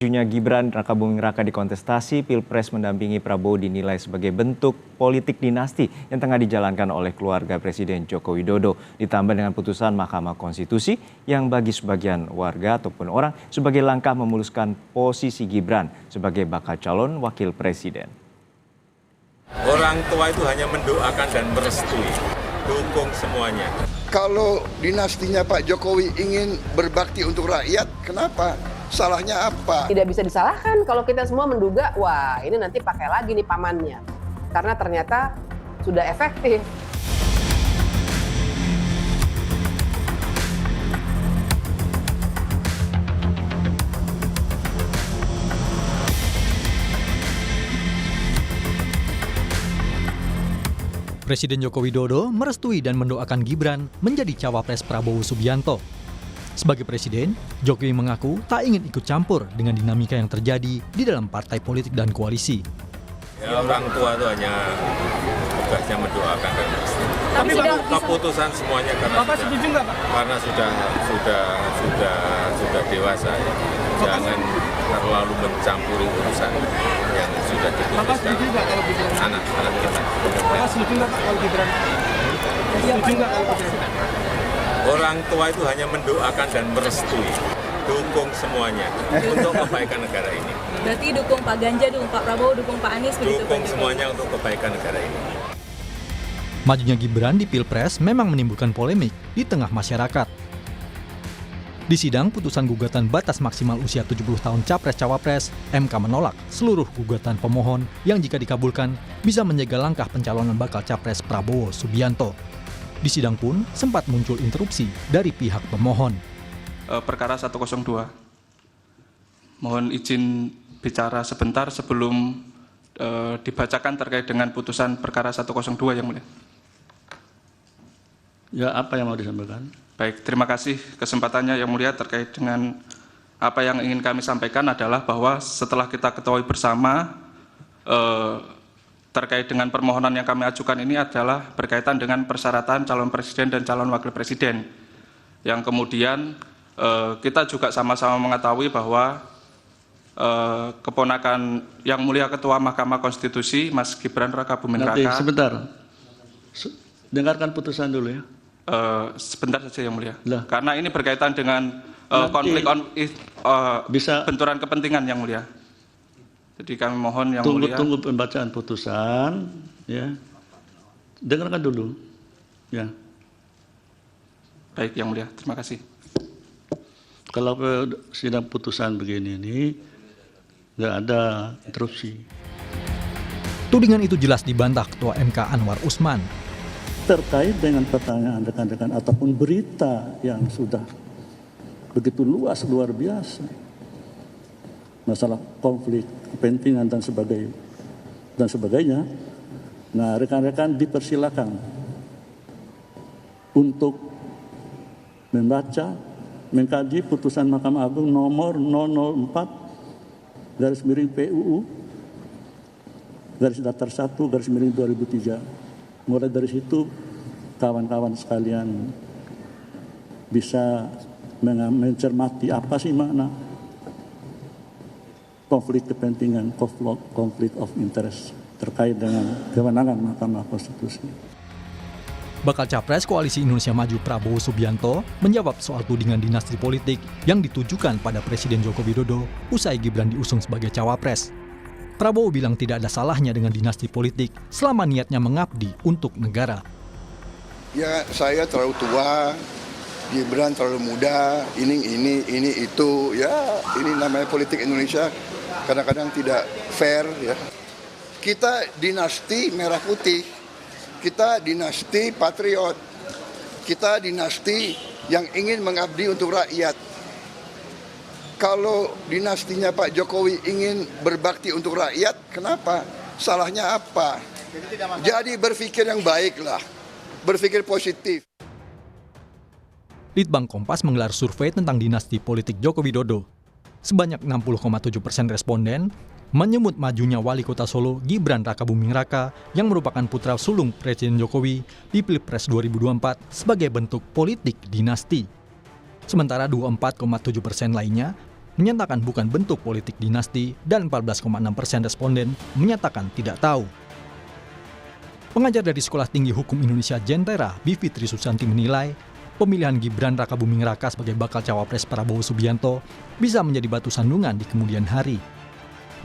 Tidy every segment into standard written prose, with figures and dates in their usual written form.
Majunya Gibran Rakabuming Raka di kontestasi Pilpres mendampingi Prabowo dinilai sebagai bentuk politik dinasti yang tengah dijalankan oleh keluarga Presiden Joko Widodo. Ditambah dengan putusan Mahkamah Konstitusi yang bagi sebagian warga ataupun orang sebagai langkah memuluskan posisi Gibran sebagai bakal calon wakil presiden. Orang tua itu hanya mendoakan dan merestui, dukung semuanya. Kalau dinastinya Pak Jokowi ingin berbakti untuk rakyat, kenapa? Salahnya apa? Tidak bisa disalahkan kalau kita semua menduga, wah ini nanti pakai lagi nih pamannya. Karena ternyata sudah efektif. Presiden Joko Widodo merestui dan mendoakan Gibran menjadi cawapres Prabowo Subianto. Sebagai presiden, Jokowi mengaku tak ingin ikut campur dengan dinamika yang terjadi di dalam partai politik dan koalisi. Ya, orang tua itu hanya tugasnya mendoakan dan merestui. Tapi keputusan semuanya karena sudah dewasa ya. Jangan terlalu mencampuri urusan yang sudah diputuskan anak-anak kita. Bapak setuju nggak kalau Gibran? Setuju nggak kalau Gibran? Orang tua itu hanya mendoakan dan merestui, dukung semuanya untuk kebaikan negara ini. Berarti dukung Pak Ganjar, dukung Pak Prabowo, dukung Pak Anies begitu? Dukung semuanya untuk kebaikan negara ini. Majunya Gibran di Pilpres memang menimbulkan polemik di tengah masyarakat. Di sidang putusan gugatan batas maksimal usia 70 tahun Capres-Cawapres, MK menolak seluruh gugatan pemohon yang jika dikabulkan bisa menjaga langkah pencalonan bakal Capres Prabowo Subianto. Di sidang pun sempat muncul interupsi dari pihak pemohon. Perkara 102. Mohon izin bicara sebentar sebelum dibacakan terkait dengan putusan perkara 102 yang mulia. Ya, apa yang mau disampaikan? Baik, terima kasih kesempatannya yang mulia. Terkait dengan apa yang ingin kami sampaikan adalah bahwa setelah kita ketahui bersama terkait dengan permohonan yang kami ajukan ini adalah berkaitan dengan persyaratan calon presiden dan calon wakil presiden. Yang kemudian kita juga sama-sama mengetahui bahwa keponakan yang mulia Ketua Mahkamah Konstitusi, Mas Gibran Rakabuming Raka. Sebentar, dengarkan putusan dulu ya. Sebentar saja yang mulia. Karena ini berkaitan dengan konflik benturan kepentingan yang mulia. Jadi kami mohon yang mulia. Tunggu pembacaan putusan, ya. Dengarkan dulu, ya. Baik yang mulia, terima kasih. Kalau sidang putusan begini ini nggak ada interupsi. Tudingan itu jelas dibantah Ketua MK Anwar Usman. Terkait dengan pertanyaan rekan-rekan ataupun berita yang sudah begitu luas, luar biasa. Masalah konflik, kepentingan dan sebagainya. Nah, rekan-rekan dipersilakan untuk membaca, mengkaji putusan Mahkamah Agung nomor 004/PUU garis datar 1/2003. Mulai dari situ kawan-kawan sekalian bisa mencermati apa sih makna konflik kepentingan, konflik of interest terkait dengan kewenangan Mahkamah Konstitusi. Bakal Capres Koalisi Indonesia Maju Prabowo Subianto menjawab soal tudingan dinasti politik yang ditujukan pada Presiden Joko Widodo usai Gibran diusung sebagai cawapres. Prabowo bilang tidak ada salahnya dengan dinasti politik selama niatnya mengabdi untuk negara. Ya, saya terlalu tua, Gibran terlalu muda, ini itu, ya ini namanya politik Indonesia kadang-kadang tidak fair ya. Kita dinasti merah putih, kita dinasti patriot, kita dinasti yang ingin mengabdi untuk rakyat. Kalau dinastinya Pak Jokowi ingin berbakti untuk rakyat, kenapa? Salahnya apa? Jadi berpikir yang baiklah, berpikir positif. Litbang Kompas menggelar survei tentang dinasti politik Joko Widodo. Sebanyak 60,7% responden menyebut majunya Wali Kota Solo Gibran Rakabuming Raka yang merupakan putra sulung Presiden Jokowi di Pilpres 2024 sebagai bentuk politik dinasti. Sementara 24,7% lainnya menyatakan bukan bentuk politik dinasti dan 14,6% responden menyatakan tidak tahu. Pengajar dari Sekolah Tinggi Hukum Indonesia Jentera, Bivitri Susanti menilai, pemilihan Gibran Rakabuming Raka sebagai bakal cawapres Prabowo Subianto bisa menjadi batu sandungan di kemudian hari.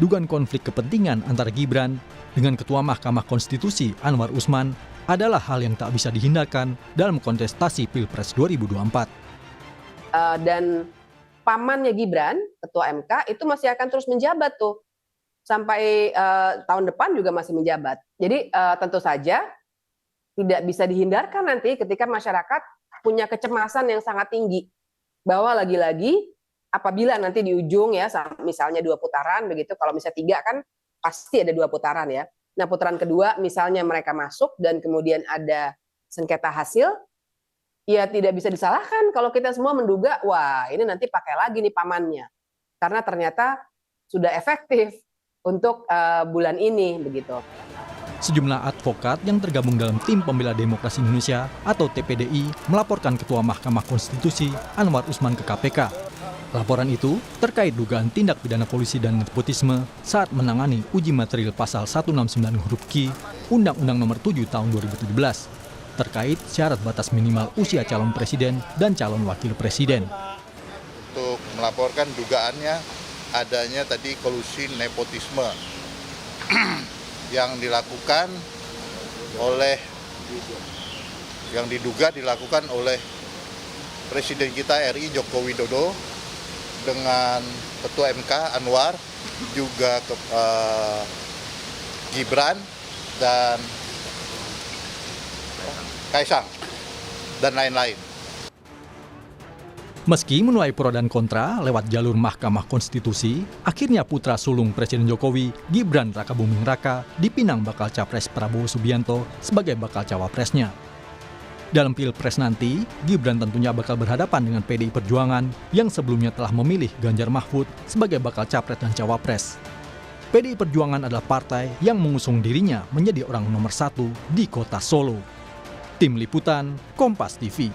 Dugaan konflik kepentingan antara Gibran dengan Ketua Mahkamah Konstitusi Anwar Usman adalah hal yang tak bisa dihindarkan dalam kontestasi Pilpres 2024. Dan pamannya Gibran, Ketua MK, itu masih akan terus menjabat tuh. Sampai tahun depan juga masih menjabat. Jadi tentu saja tidak bisa dihindarkan nanti ketika masyarakat punya kecemasan yang sangat tinggi. Bahwa lagi-lagi apabila nanti di ujung ya, misalnya 2 putaran begitu, kalau misalnya 3 kan pasti ada 2 putaran ya. Nah putaran kedua misalnya mereka masuk dan kemudian ada sengketa hasil, ya tidak bisa disalahkan kalau kita semua menduga, wah ini nanti pakai lagi nih pamannya. Karena ternyata sudah efektif untuk bulan ini begitu. Sejumlah advokat yang tergabung dalam Tim Pembela Demokrasi Indonesia atau TPDI melaporkan Ketua Mahkamah Konstitusi Anwar Usman ke KPK. Laporan itu terkait dugaan tindak pidana polisi dan nepotisme saat menangani uji material pasal 169 huruf Q Undang-Undang Nomor 7 Tahun 2017 terkait syarat batas minimal usia calon presiden dan calon wakil presiden. Untuk melaporkan dugaannya adanya tadi kolusi nepotisme yang dilakukan oleh diduga dilakukan oleh Presiden kita RI Joko Widodo dengan Ketua MK Anwar, juga Gibran dan Kaisang dan lain-lain. Meski menuai pro dan kontra lewat jalur Mahkamah Konstitusi, akhirnya putra sulung Presiden Jokowi, Gibran Rakabuming Raka, dipinang bakal capres Prabowo Subianto sebagai bakal cawapresnya. Dalam Pilpres nanti, Gibran tentunya bakal berhadapan dengan PDI Perjuangan yang sebelumnya telah memilih Ganjar Mahfud sebagai bakal capres dan cawapres. PDI Perjuangan adalah partai yang mengusung dirinya menjadi orang nomor 1 di kota Solo. Tim Liputan, Kompas TV.